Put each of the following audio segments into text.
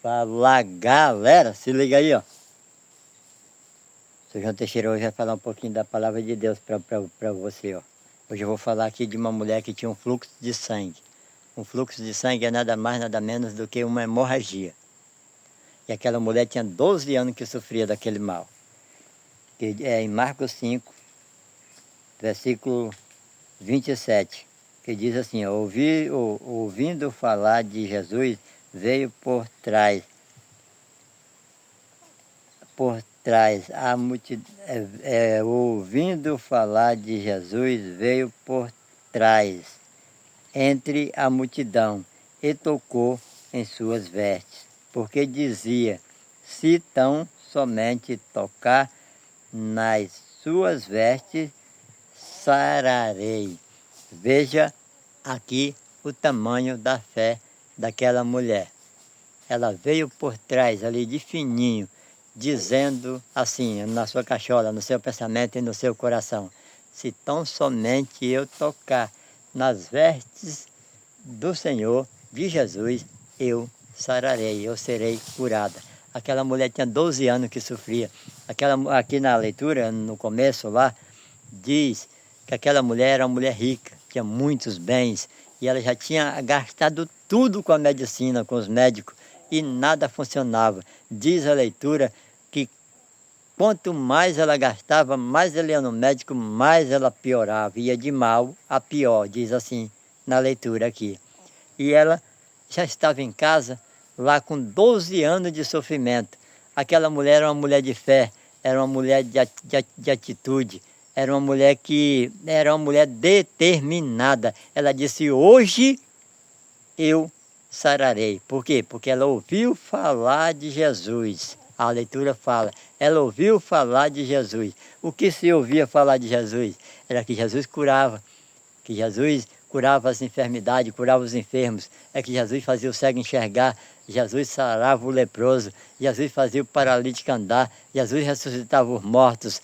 Fala, galera, se liga aí, ó. Sou João Teixeira, hoje vai falar um pouquinho da palavra de Deus para você, ó. Hoje eu vou falar aqui de uma mulher que tinha um fluxo de sangue. Um fluxo de sangue é nada mais, nada menos do que uma hemorragia. E aquela mulher tinha 12 anos que sofria daquele mal. Que é em Marcos 5, versículo 27, que diz assim, ó, ouvindo falar de Jesus, veio por trás, a multidão, ouvindo falar de Jesus, veio por trás, entre a multidão, e tocou em suas vestes, porque dizia, se tão somente tocar nas suas vestes, sararei. Veja aqui o tamanho da fé daquela mulher. Ela veio por trás ali de fininho, dizendo assim, na sua cachola, no seu pensamento e no seu coração, se tão somente eu tocar nas vestes do Senhor, de Jesus, eu sararei, eu serei curada. Aquela mulher tinha 12 anos que sofria. Aqui na leitura, no começo lá, diz que aquela mulher era uma mulher rica, tinha muitos bens, e ela já tinha gastado tudo com a medicina, com os médicos, e nada funcionava. Diz a leitura que quanto mais ela gastava, mais ela ia no médico, mais ela piorava, ia de mal a pior, diz assim na leitura aqui. E ela já estava em casa, lá com 12 anos de sofrimento. Aquela mulher era uma mulher de fé, era uma mulher de atitude, era uma mulher que era uma mulher determinada. Ela disse, hoje eu sararei. Por quê? Porque ela ouviu falar de Jesus. A leitura fala, ela ouviu falar de Jesus. O que se ouvia falar de Jesus? Era que Jesus curava, que Jesus curava as enfermidades, curava os enfermos, é que Jesus fazia o cego enxergar, Jesus sarava o leproso, Jesus fazia o paralítico andar, Jesus ressuscitava os mortos.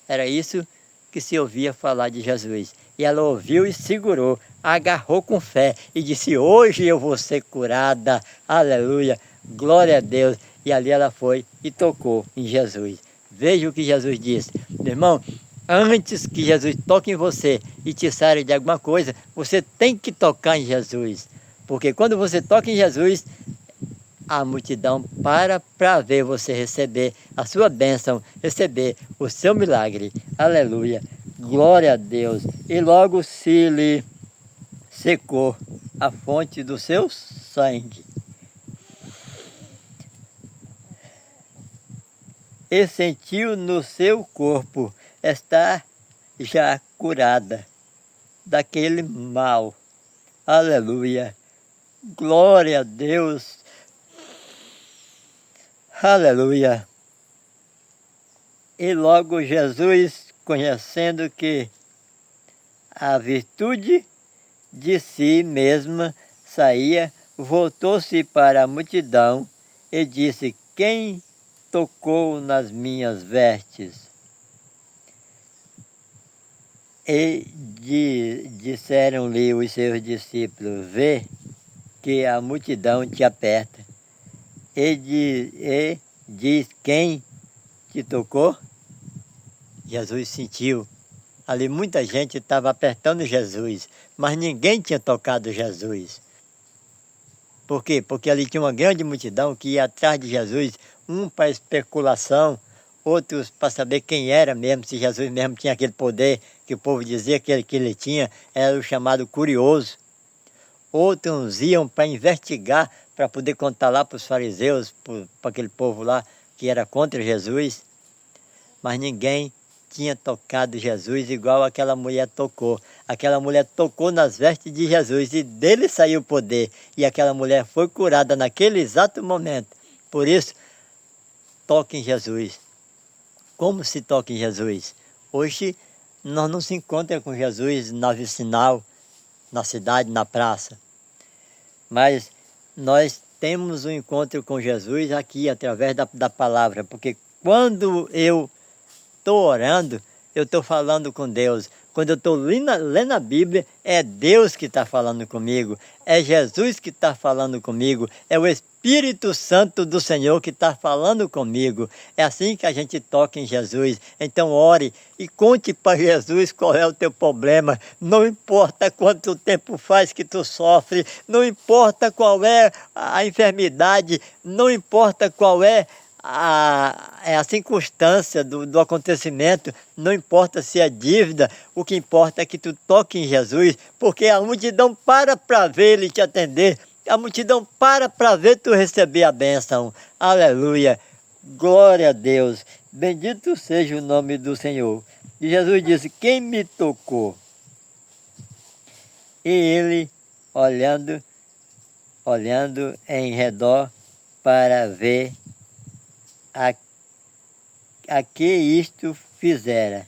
Era isso que se ouvia falar de Jesus. E ela ouviu e segurou, agarrou com fé e disse, hoje eu vou ser curada, aleluia, glória a Deus. E ali ela foi e tocou em Jesus. Veja o que Jesus disse. Meu irmão, antes que Jesus toque em você e te sare de alguma coisa, você tem que tocar em Jesus. Porque quando você toca em Jesus, a multidão para ver você receber a sua bênção, receber o seu milagre. Aleluia. Glória a Deus. E logo se lhe secou a fonte do seu sangue. E sentiu no seu corpo estar já curada daquele mal. Aleluia. Glória a Deus. Aleluia. E logo Jesus, conhecendo que a virtude de si mesma saía, voltou-se para a multidão e disse, quem tocou nas minhas vestes? E disseram-lhe os seus discípulos, vê que a multidão te aperta. E diz, quem te tocou? Jesus sentiu. Ali muita gente estava apertando Jesus, mas ninguém tinha tocado Jesus. Por quê? Porque ali tinha uma grande multidão que ia atrás de Jesus, um para especulação, outros para saber quem era mesmo, se Jesus mesmo tinha aquele poder que o povo dizia que ele tinha, era o chamado curioso. Outros iam para investigar, para poder contar lá para os fariseus, para aquele povo lá que era contra Jesus. Mas ninguém tinha tocado Jesus igual aquela mulher tocou. Aquela mulher tocou nas vestes de Jesus e dele saiu o poder. E aquela mulher foi curada naquele exato momento. Por isso, toque em Jesus. Como se toca em Jesus? Hoje, nós não se encontramos com Jesus na vicinal, na cidade, na praça. Mas nós temos um encontro com Jesus aqui, através da palavra. Porque quando eu estou orando, eu estou falando com Deus. Quando eu estou lendo a Bíblia, é Deus que está falando comigo, é Jesus que está falando comigo, é o Espírito Santo do Senhor que está falando comigo. É assim que a gente toca em Jesus. Então ore e conte para Jesus qual é o teu problema. Não importa quanto tempo faz que tu sofre, não importa qual é a enfermidade, não importa qual é a circunstância do acontecimento, não importa se é dívida, o que importa é que tu toque em Jesus, porque a multidão para ver Ele te atender, a multidão para ver tu receber a bênção. Aleluia, glória a Deus, bendito seja o nome do Senhor. E Jesus disse, quem me tocou? E ele, olhando em redor para ver a que isto fizera.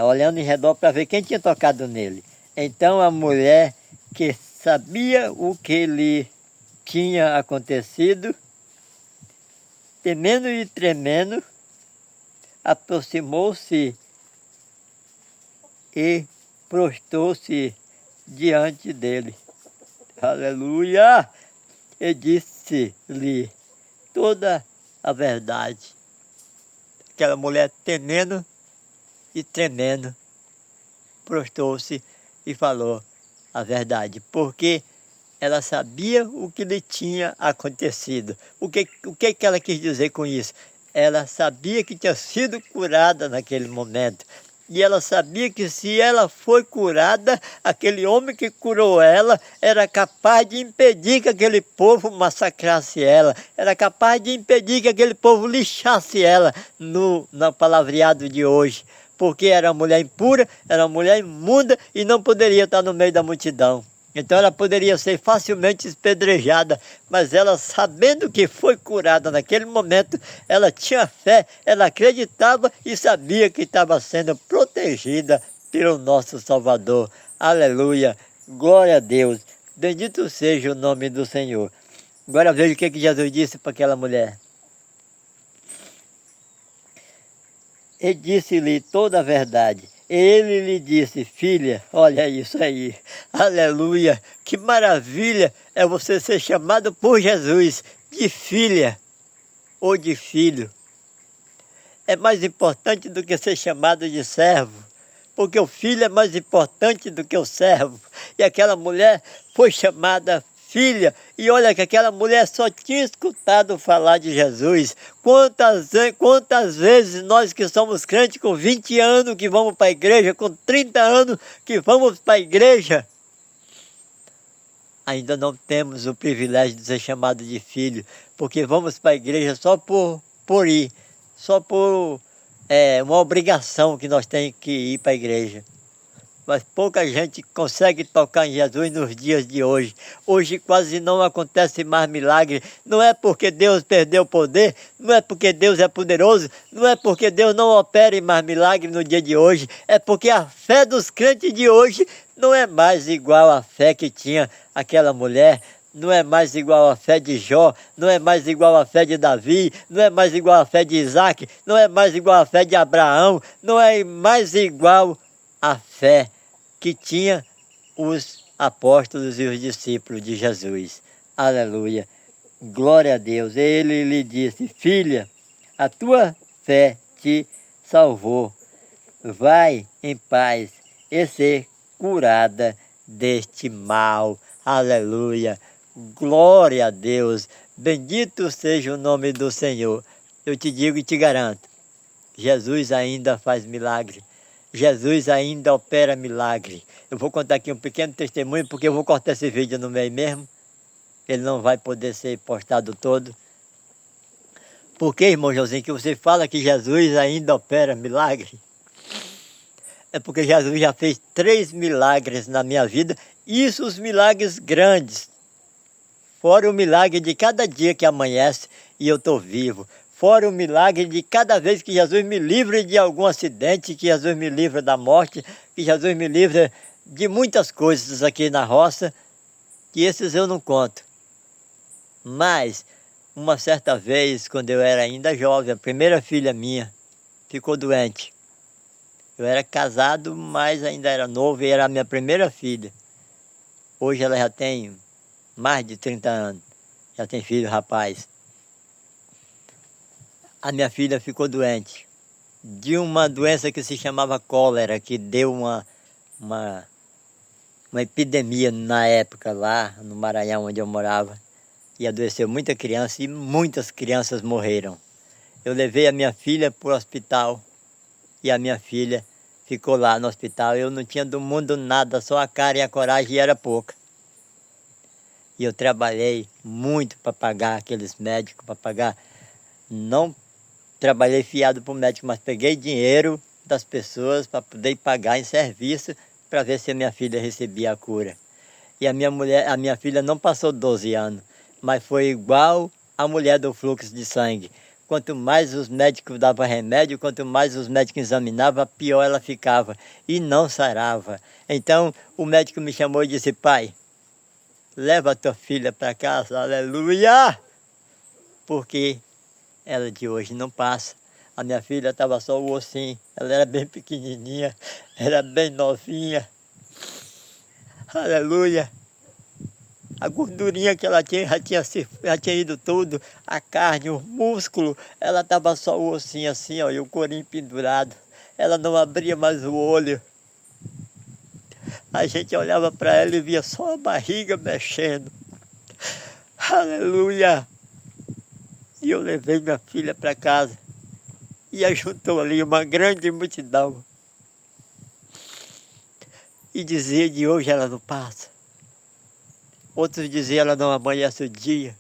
Olhando em redor para ver quem tinha tocado nele. Então a mulher que sabia o que lhe tinha acontecido, temendo e tremendo, aproximou-se e prostou-se diante dele. Aleluia! E disse-lhe toda a verdade. Aquela mulher temendo e tremendo, prostou-se e falou a verdade, porque ela sabia o que lhe tinha acontecido. O que ela quis dizer com isso? Ela sabia que tinha sido curada naquele momento. E ela sabia que se ela foi curada, aquele homem que curou ela era capaz de impedir que aquele povo massacrasse ela. Era capaz de impedir que aquele povo lixasse ela no palavreado de hoje. Porque era uma mulher impura, era uma mulher imunda e não poderia estar no meio da multidão. Então ela poderia ser facilmente espedrejada, mas ela, sabendo que foi curada naquele momento, ela tinha fé, ela acreditava e sabia que estava sendo protegida pelo nosso Salvador. Aleluia, glória a Deus, bendito seja o nome do Senhor. Agora veja o que Jesus disse para aquela mulher. E disse-lhe toda a verdade. Ele lhe disse, filha, olha isso aí, aleluia, que maravilha é você ser chamado por Jesus de filha ou de filho. É mais importante do que ser chamado de servo, porque o filho é mais importante do que o servo. E aquela mulher foi chamada filha, e olha que aquela mulher só tinha escutado falar de Jesus. Quantas vezes nós que somos crentes com 20 anos que vamos para a igreja, com 30 anos que vamos para a igreja, ainda não temos o privilégio de ser chamado de filho, porque vamos para a igreja só por ir, só por uma obrigação que nós temos que ir para a igreja. Mas pouca gente consegue tocar em Jesus nos dias de hoje. Hoje quase não acontece mais milagre. Não é porque Deus perdeu o poder, não é porque Deus é poderoso, não é porque Deus não opera mais milagre no dia de hoje. É porque a fé dos crentes de hoje não é mais igual à fé que tinha aquela mulher. Não é mais igual à fé de Jó, não é mais igual à fé de Davi, não é mais igual à fé de Isaac, não é mais igual à fé de Abraão, não é mais igual à fé que tinha os apóstolos e os discípulos de Jesus. Aleluia. Glória a Deus. Ele lhe disse, filha, a tua fé te salvou. Vai em paz e ser curada deste mal. Aleluia. Glória a Deus. Bendito seja o nome do Senhor. Eu te digo e te garanto, Jesus ainda faz milagre. Jesus ainda opera milagre. Eu vou contar aqui um pequeno testemunho, porque eu vou cortar esse vídeo no meio mesmo. Ele não vai poder ser postado todo. Por que, irmão Joãozinho, que você fala que Jesus ainda opera milagre? É porque Jesus já fez 3 milagres na minha vida. Isso os milagres grandes. Fora o milagre de cada dia que amanhece e eu estou vivo. Fora o milagre de cada vez que Jesus me livre de algum acidente, que Jesus me livra da morte, que Jesus me livra de muitas coisas aqui na roça, que esses eu não conto. Mas, uma certa vez, quando eu era ainda jovem, a primeira filha minha ficou doente. Eu era casado, mas ainda era novo e era a minha primeira filha. Hoje ela já tem mais de 30 anos. Já tem filho, rapaz. A minha filha ficou doente de uma doença que se chamava cólera, que deu uma, uma epidemia na época lá no Maranhão, onde eu morava. E adoeceu muita criança e muitas crianças morreram. Eu levei a minha filha para o hospital e a minha filha ficou lá no hospital. Eu não tinha do mundo nada, só a cara e a coragem, e era pouca. E eu trabalhei muito para pagar aqueles médicos, para pagar. Não trabalhei fiado para o médico, mas peguei dinheiro das pessoas para poder pagar em serviço para ver se a minha filha recebia a cura. E a minha filha não passou 12 anos, mas foi igual a mulher do fluxo de sangue. Quanto mais os médicos davam remédio, quanto mais os médicos examinavam, pior ela ficava e não sarava. Então o médico me chamou e disse: pai, leva a tua filha para casa, aleluia! Porque ela de hoje não passa. A minha filha estava só o ossinho, ela era bem pequenininha, era bem novinha. Aleluia! A gordurinha que ela tinha já tinha ido tudo, a carne, o músculo, ela estava só o ossinho assim, ó, e o corinho pendurado. Ela não abria mais o olho. A gente olhava para ela e via só a barriga mexendo. Aleluia! E eu levei minha filha para casa e ajuntou ali uma grande multidão. E dizia: de hoje ela não passa. Outros diziam: ela não amanhece o dia.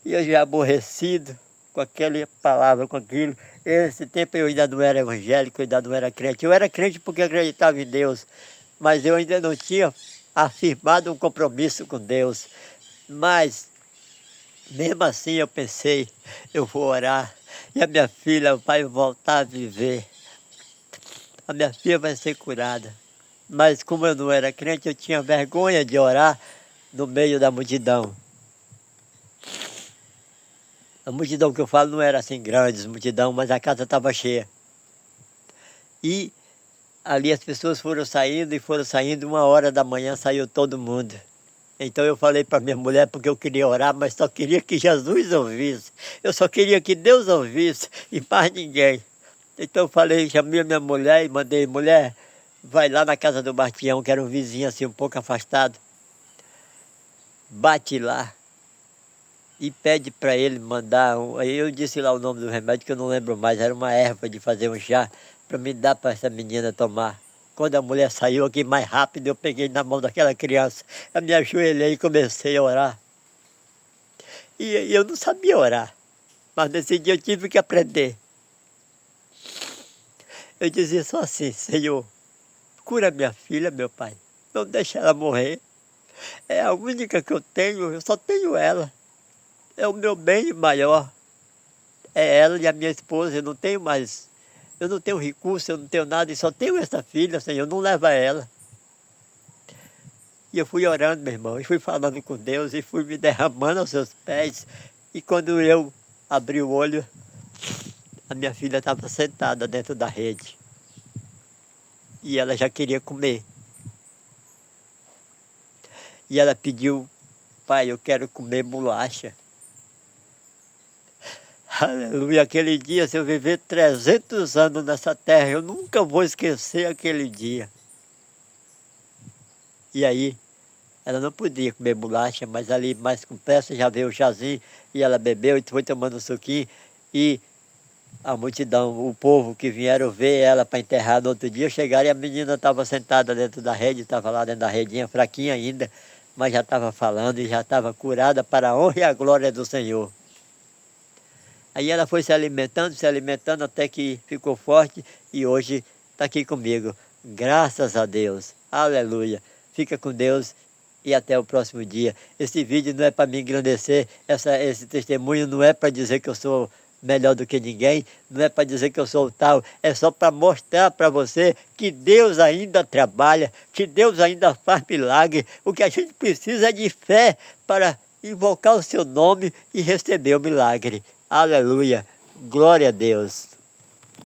E eu já aborrecido com aquela palavra, com aquilo. Esse tempo eu ainda não era evangélico, eu ainda não era crente. Eu era crente porque acreditava em Deus, mas eu ainda não tinha afirmado um compromisso com Deus. Mas, mesmo assim, eu pensei: eu vou orar e a minha filha vai voltar a viver. A minha filha vai ser curada. Mas como eu não era crente, eu tinha vergonha de orar no meio da multidão. A multidão que eu falo não era assim grande, multidão, mas a casa estava cheia. E ali as pessoas foram saindo, 1 hora da manhã saiu todo mundo. Então eu falei para minha mulher, porque eu queria orar, mas só queria que Jesus ouvisse. Eu só queria que Deus ouvisse e mais ninguém. Então eu falei, chamei a minha mulher e mandei: mulher, vai lá na casa do Bastião, que era um vizinho assim um pouco afastado. Bate lá e pede para ele mandar Aí eu disse lá o nome do remédio, que eu não lembro mais, era uma erva de fazer um chá para me dar para essa menina tomar. Quando a mulher saiu aqui mais rápido, eu peguei na mão daquela criança, eu me ajoelhei e comecei a orar. E eu não sabia orar, mas nesse dia eu tive que aprender. Eu dizia só assim: Senhor, cura minha filha, meu pai, não deixa ela morrer. É a única que eu tenho, eu só tenho ela. É o meu bem maior. É ela e a minha esposa, eu não tenho mais. Eu não tenho recurso, eu não tenho nada, e só tenho essa filha, Senhor, não leva ela. E eu fui orando, meu irmão, e fui falando com Deus, e fui me derramando aos seus pés. E quando eu abri o olho, a minha filha estava sentada dentro da rede. E ela já queria comer. E ela pediu: pai, eu quero comer bolacha. Aleluia, aquele dia, se eu viver 300 anos nessa terra, eu nunca vou esquecer aquele dia. E aí, ela não podia comer bolacha, mas ali mais com pressa já veio o chazinho, e ela bebeu e foi tomando um suquinho. E a multidão, o povo que vieram ver ela para enterrar no outro dia, chegaram e a menina estava sentada dentro da rede, estava lá dentro da redinha, fraquinha ainda, mas já estava falando e já estava curada para a honra e a glória do Senhor. Aí ela foi se alimentando até que ficou forte e hoje está aqui comigo. Graças a Deus. Aleluia. Fica com Deus e até o próximo dia. Esse vídeo não é para me engrandecer, esse testemunho não é para dizer que eu sou melhor do que ninguém, não é para dizer que eu sou tal, é só para mostrar para você que Deus ainda trabalha, que Deus ainda faz milagre. O que a gente precisa é de fé para invocar o seu nome e receber o milagre. Aleluia, glória a Deus.